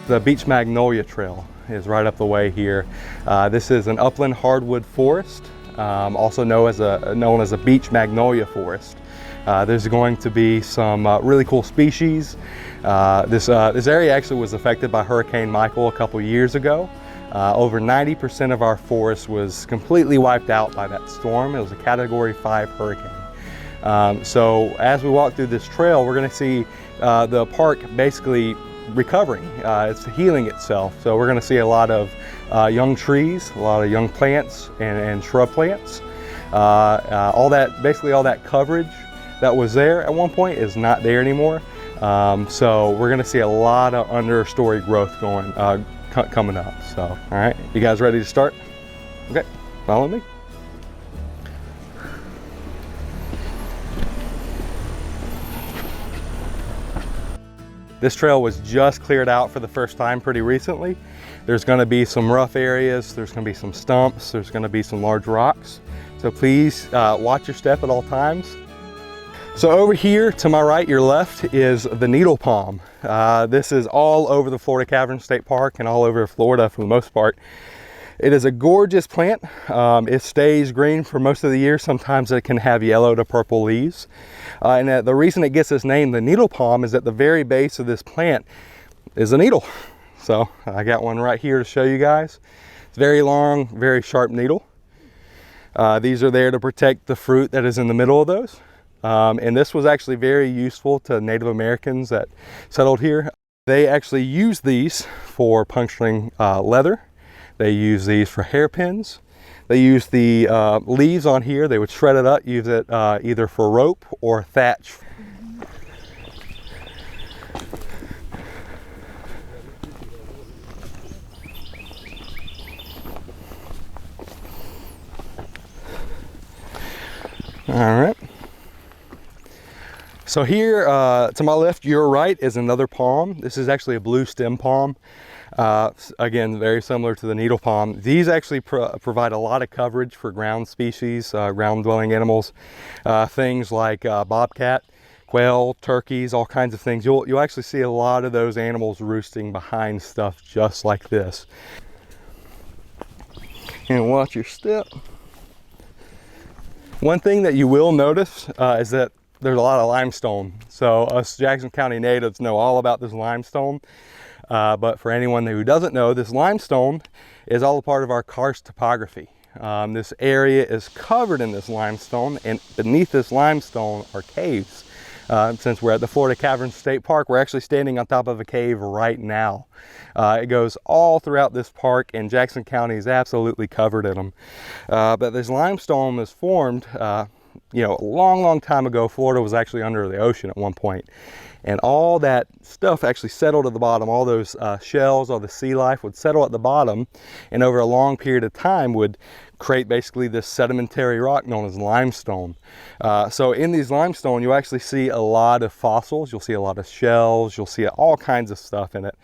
The Beech Magnolia Trail is right up the way here. This is an upland hardwood forest, also known as a beech magnolia forest. There's going to be some really cool species. This area actually was affected by Hurricane Michael a couple years ago. Over 90% of our forest was completely wiped out by that storm. It was a Category 5 hurricane. So as we walk through this trail, we're going to see the park basically recovering. It's healing itself. So we're going to see a lot of young trees, a lot of young plants and shrub plants. Basically all that coverage that was there at one point is not there anymore. So we're going to see a lot of understory growth coming up. So, all right, you guys ready to start? Okay, follow me. This trail was just cleared out for the first time pretty recently. There's going to be some rough areas, there's going to be some stumps, there's going to be some large rocks. So please watch your step at all times. So over here to my right, your left, is the needle palm. This is all over the Florida Caverns State Park and all over Florida for the most part. It is a gorgeous plant. It stays green for most of the year. Sometimes it can have yellow to purple leaves. And the reason it gets its name, the needle palm, is at the very base of this plant is a needle. So I got one right here to show you guys. It's very long, very sharp needle. These are there to protect the fruit that is in the middle of those. And this was actually very useful to Native Americans that settled here. They actually use these for puncturing leather. They use these for hairpins. They use the leaves on here. They would shred it up, use it either for rope or thatch. All right. So here to my left, your right, is another palm. This is actually a blue stem palm. Again, very similar to the needle palm. These actually provide a lot of coverage for ground species, ground dwelling animals, things like bobcat, quail, turkeys, all kinds of things. You'll actually see a lot of those animals roosting behind stuff just like this. And watch your step. One thing that you will notice is that there's a lot of limestone. So us Jackson County natives know all about this limestone. But for anyone who doesn't know, this limestone is all a part of our karst topography. This area is covered in this limestone, and beneath this limestone are caves. Since we're at the Florida Caverns State Park, we're actually standing on top of a cave right now. It goes all throughout this park, and Jackson County is absolutely covered in them. But this limestone was formed a long time ago. Florida was actually under the ocean at one point, and all that stuff actually settled at the bottom. All those shells, all the sea life would settle at the bottom, and over a long period of time would create basically this sedimentary rock known as limestone. So in these limestone, you actually see a lot of fossils, you'll see a lot of shells, you'll see all kinds of stuff in it.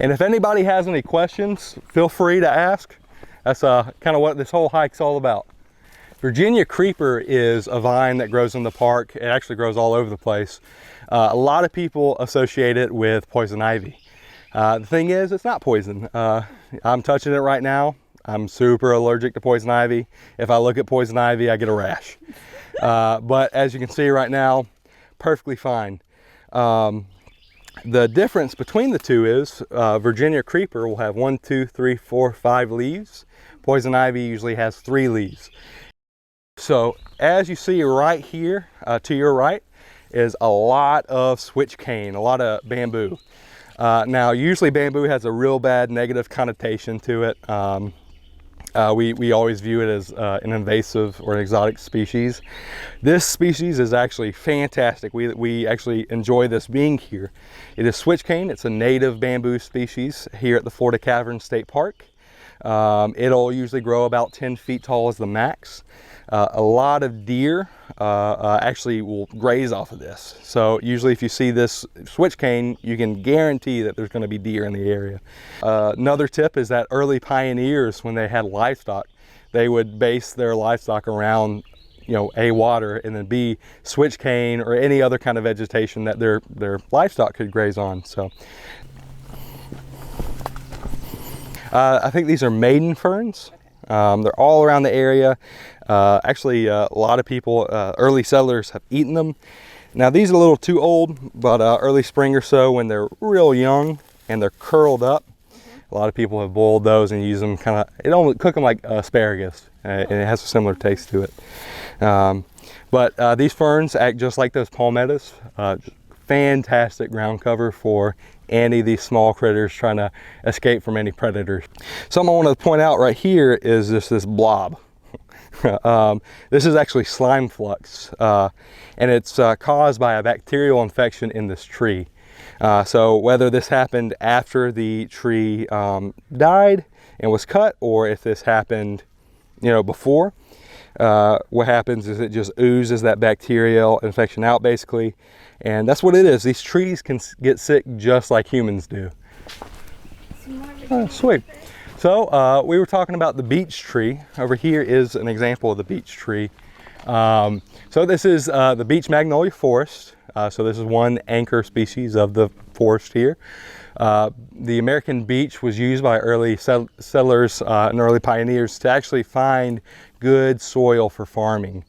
And if anybody has any questions, feel free to ask. That's kind of what this whole hike's all about. Virginia creeper is a vine that grows in the park. It actually grows all over the place. A lot of people associate it with poison ivy. The thing is, it's not poison. I'm touching it right now. I'm super allergic to poison ivy. If I look at poison ivy, I get a rash. But as you can see right now, perfectly fine. The difference between the two is Virginia creeper will have 1, 2, 3, 4, 5 leaves. Poison ivy usually has 3 leaves. So as you see right here to your right is a lot of switch cane, a lot of bamboo. Now usually bamboo has a real bad negative connotation to it. We always view it as an invasive or an exotic species. This species is actually fantastic. We actually enjoy this being here. It is switch cane. It's a native bamboo species here at the Florida Caverns State Park. It'll usually grow about 10 feet tall as the max. A lot of deer actually will graze off of this. So usually if you see this switch cane, you can guarantee that there's going to be deer in the area. Another tip is that early pioneers, when they had livestock, they would base their livestock around A, water, and then B, switch cane or any other kind of vegetation that their livestock could graze on. So I think these are maiden ferns. They're all around the area. Actually, a lot of people, early settlers, have eaten them. Now these are a little too old, but early spring or so, when they're real young and they're curled up, a lot of people have boiled those and use them cook them like asparagus, and it has a similar taste to it. But these ferns act just like those palmettos. Fantastic ground cover for any of these small critters trying to escape from any predators. Something I want to point out right here is this blob. This is actually slime flux, and it's caused by a bacterial infection in this tree. So whether this happened after the tree died and was cut, or if this happened, before, what happens is it just oozes that bacterial infection out, basically, and that's what it is. These trees can get sick just like humans do. Oh, sweet. So we were talking about the beech tree. Over here is an example of the beech tree. So this is the beech magnolia forest. So this is one anchor species of the forest here. The American beech was used by early settlers and early pioneers to actually find good soil for farming.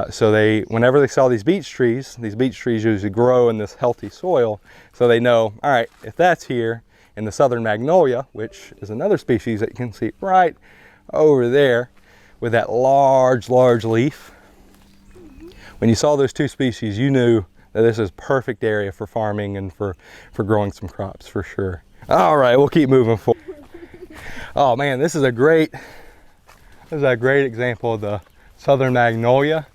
So whenever they saw these beech trees usually grow in this healthy soil. So they know, all right, if that's here in the southern magnolia, which is another species that you can see right over there with that large leaf. When you saw those two species, you knew that this is perfect area for farming and for growing some crops for sure. All right, we'll keep moving forward. Oh man, this is a great example of the southern magnolia.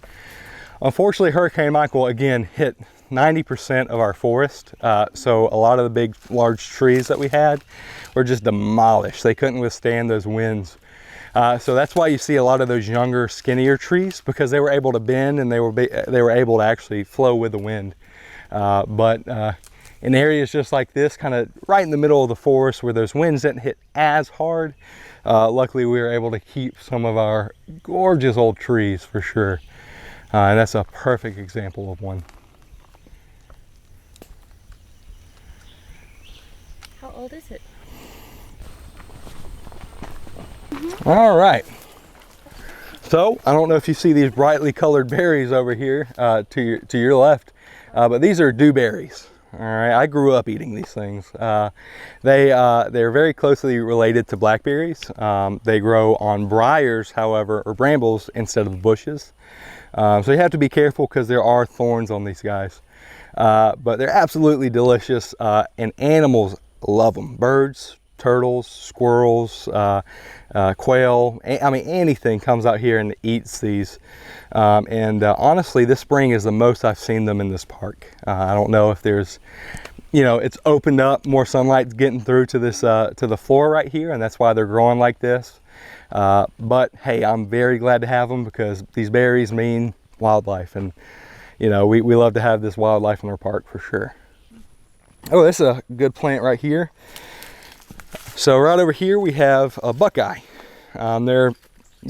Unfortunately, Hurricane Michael again hit 90% of our forest. So a lot of the big, large trees that we had were just demolished. They couldn't withstand those winds. So that's why you see a lot of those younger, skinnier trees, because they were able to bend and they were able to actually flow with the wind. But in areas just like this, kind of right in the middle of the forest where those winds didn't hit as hard, luckily we were able to keep some of our gorgeous old trees for sure. And that's a perfect example of one. How old is it? All right. So I don't know if you see these brightly colored berries over here to your left, but these are dewberries. All right, I grew up eating these things. They're very closely related to blackberries. They grow on briars, however, or brambles instead of bushes. So you have to be careful because there are thorns on these guys. But they're absolutely delicious, and animals love them. Birds, turtles, squirrels, quail, I mean anything comes out here and eats these. Honestly, this spring is the most I've seen them in this park. I don't know if there's, it's opened up, more sunlight's getting through to this to the floor right here, and that's why they're growing like this. But hey, I'm very glad to have them because these berries mean wildlife, and we love to have this wildlife in our park for sure. Oh, this is a good plant right here. So right over here we have a buckeye. They're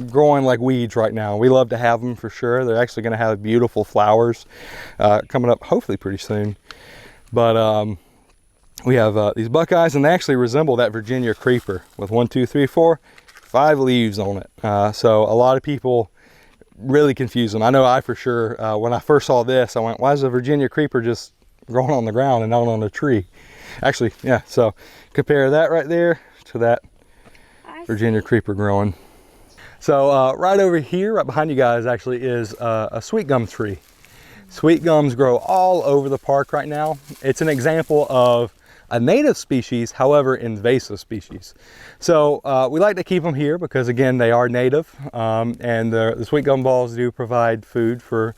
growing like weeds right now. We love to have them for sure. They're actually going to have beautiful flowers coming up hopefully pretty soon. But we have these buckeyes, and they actually resemble that Virginia creeper with 1, 2, 3, 4, 5 leaves on it. So a lot of people really confuse them. I know I for sure, when I first saw this, I went, why is a Virginia creeper just growing on the ground and not on a tree? Actually, yeah, so compare that right there to that Virginia creeper growing. So right over here, right behind you guys actually is a sweet gum tree. Sweet gums grow all over the park right now. It's an example of a native species, however invasive species. So we like to keep them here because again, they are native, and the sweet gum balls do provide food for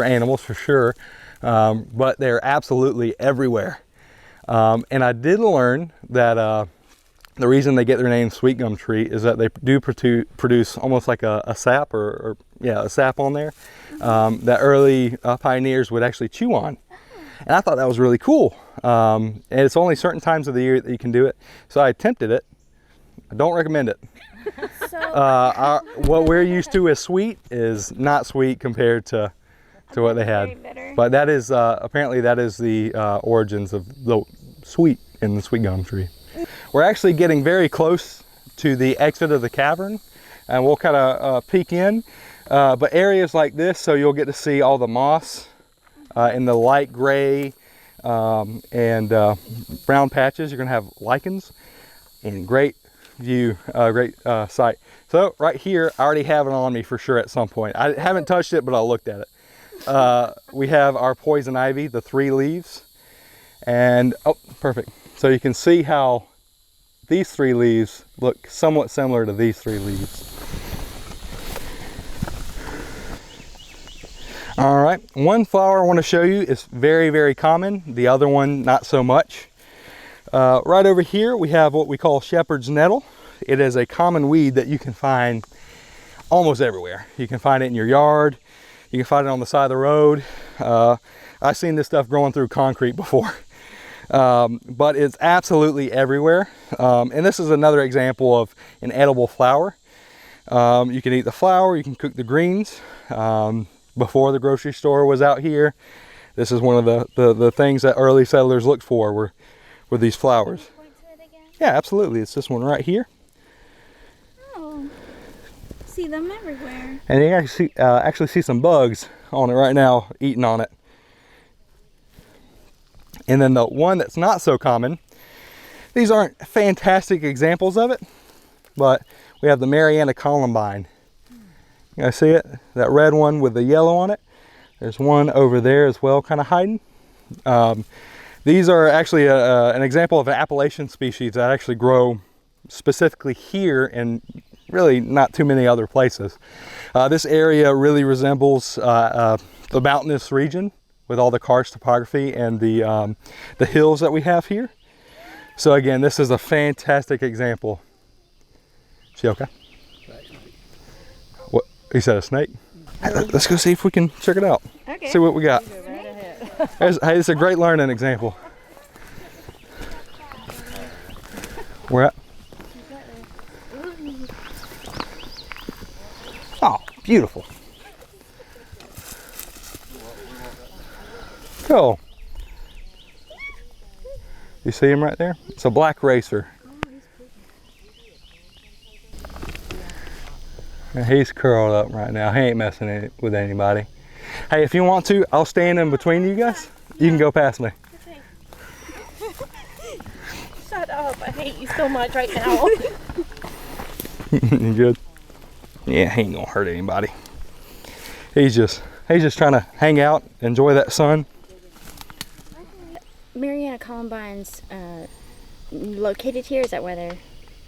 animals for sure, but they're absolutely everywhere. And I did learn that the reason they get their name sweet gum tree is that they do produce almost like a sap or a sap on there that early pioneers would actually chew on. And I thought that was really cool. And it's only certain times of the year that you can do it. So I attempted it. I don't recommend it. What we're used to as sweet is not sweet compared to what they had. But that is, apparently that is the origins of the sweet in the sweet gum tree. We're actually getting very close to the exit of the cavern, and we'll kind of peek in. But areas like this, so you'll get to see all the moss in the light gray and brown patches. You're going to have lichens, and great view, great sight. So right here, I already have it on me for sure at some point. I haven't touched it, but I looked at it. We have our poison ivy, the 3 leaves, and oh, perfect. So you can see how these 3 leaves look somewhat similar to these 3 leaves. All right, one flower I want to show you is very, very common. The other one, not so much. Right over here, we have what we call shepherd's nettle. It is a common weed that you can find almost everywhere. You can find it in your yard. You can find it on the side of the road. I've seen this stuff growing through concrete before. But it's absolutely everywhere. And this is another example of an edible flower. You can eat the flower, you can cook the greens. Before the grocery store was out here, this is one of the things that early settlers looked for were these flowers. Can you point to it again? Yeah, absolutely. It's this one right here. Oh, see them everywhere. And you actually see some bugs on it right now, eating on it. And then the one that's not so common, these aren't fantastic examples of it, but we have the Mariana columbine. You guys see it? That red one with the yellow on it. There's one over there as well, kind of hiding. These are actually an example of an Appalachian species that actually grow specifically here and really not too many other places. This area really resembles the mountainous region with all the karst topography and the hills that we have here. So again, this is a fantastic example. Is she okay? What? You said a snake? Hey, let's go see if we can check it out. Okay. See what we got. Hey, it's a great learning example. Where at? Oh, beautiful. Cool. You see him right there? It's a black racer. And he's curled up right now. He ain't messing with anybody. Hey, if you want to, I'll stand in between you guys. You can go past me. Shut up. I hate you so much right now. You good? Yeah, he ain't gonna hurt anybody. He's just trying to hang out, enjoy that sun. Mariana columbine's located here. Is that why they're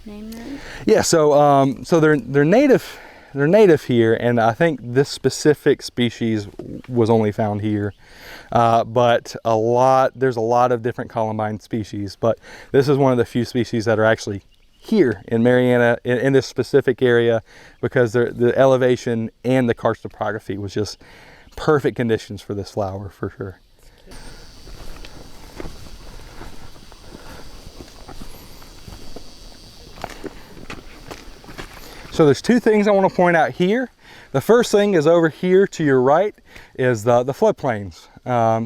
named that? Yeah. So they're native. They're native here, and I think this specific species was only found here. But there's a lot of different columbine species, but this is one of the few species that are actually here in Mariana, in this specific area, because the elevation and the karst topography was just perfect conditions for this flower, for sure. So there's 2 things I want to point out here. The first thing is over here to your right is the floodplains.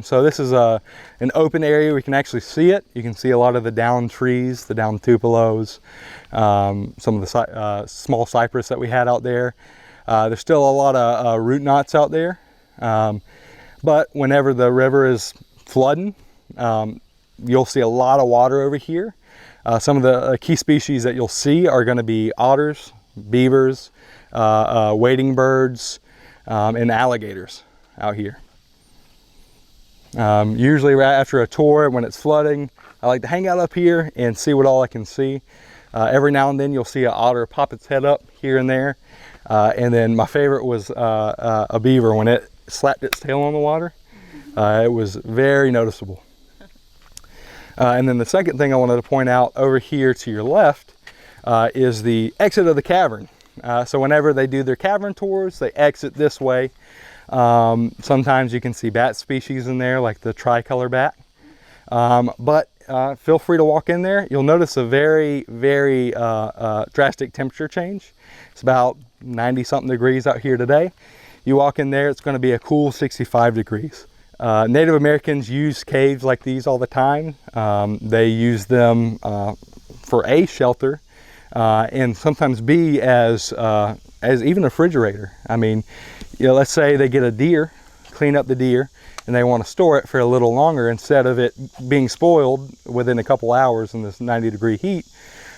So this is an open area. We can actually see it. You can see a lot of the down trees, the down tupelos, some of the small cypress that we had out there. There's still a lot of root knots out there. But whenever the river is flooding, you'll see a lot of water over here. Some of the key species that you'll see are going to be otters, beavers, wading birds, and alligators out here. Usually right after a tour, when it's flooding, I like to hang out up here and see what all I can see. Every now and then you'll see an otter pop its head up here and there. And then my favorite was a beaver when it slapped its tail on the water. It was very noticeable. And then the second thing I wanted to point out over here to your left is the exit of the cavern. So whenever they do their cavern tours, they exit this way. Sometimes you can see bat species in there, like the tricolor bat. But feel free to walk in there. You'll notice a very, very drastic temperature change. It's about 90-something degrees out here today. You walk in there, it's going to be a cool 65 degrees. Native Americans use caves like these all the time. They use them for A, shelter, and sometimes B, as even a refrigerator. I mean, let's say they get a deer, clean up the deer, and they want to store it for a little longer. Instead of it being spoiled within a couple hours in this 90-degree heat,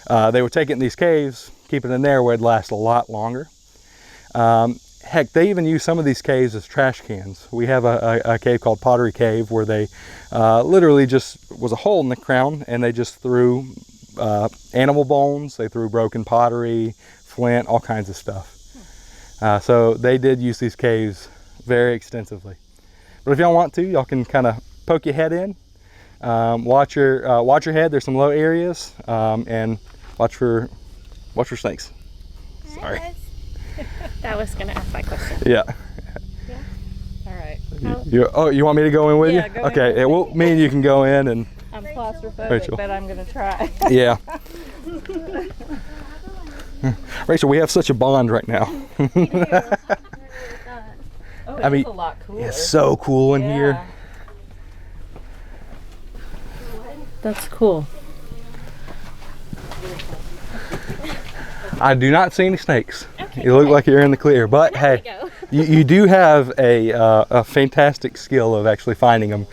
they would take it in these caves, keep it in there where it'd last a lot longer. Heck, they even use some of these caves as trash cans. We have a cave called Pottery Cave where they literally just was a hole in the ground, and they just threw animal bones, they threw broken pottery, flint, all kinds of stuff. So they did use these caves very extensively. But if y'all want to, y'all can kind of poke your head in, watch your head. There's some low areas, and watch for snakes. Sorry. That was gonna ask that question. Yeah. All right. You want me to go in with Yeah, you? go in Okay. with Yeah, well, me and you can go in and. I'm claustrophobic, Rachel. but I'm gonna try. Yeah. Rachel, we have such a bond right now. Oh, I mean, it's a lot cooler. it's so cool in here. That's cool. I do not see any snakes. You look like you're in the clear, but hey, you do have a fantastic skill of actually finding them.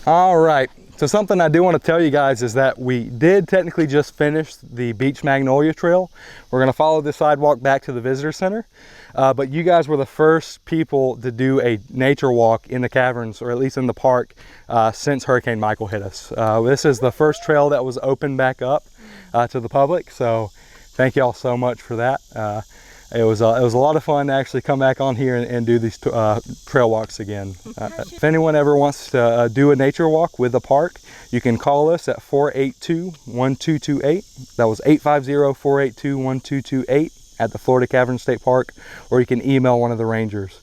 All right, so something I do want to tell you guys is that we did technically just finish the Beech Magnolia Trail. We're going to follow the sidewalk back to the visitor center, but you guys were the first people to do a nature walk in the caverns, or at least in the park, since Hurricane Michael hit us. This is the first trail that was opened back up to the public, so thank you all so much for that. It was a lot of fun to actually come back on here and do these trail walks again. If anyone ever wants to do a nature walk with the park, you can call us at 482-1228. That was 850-482-1228 at the Florida Caverns State Park, or you can email one of the rangers.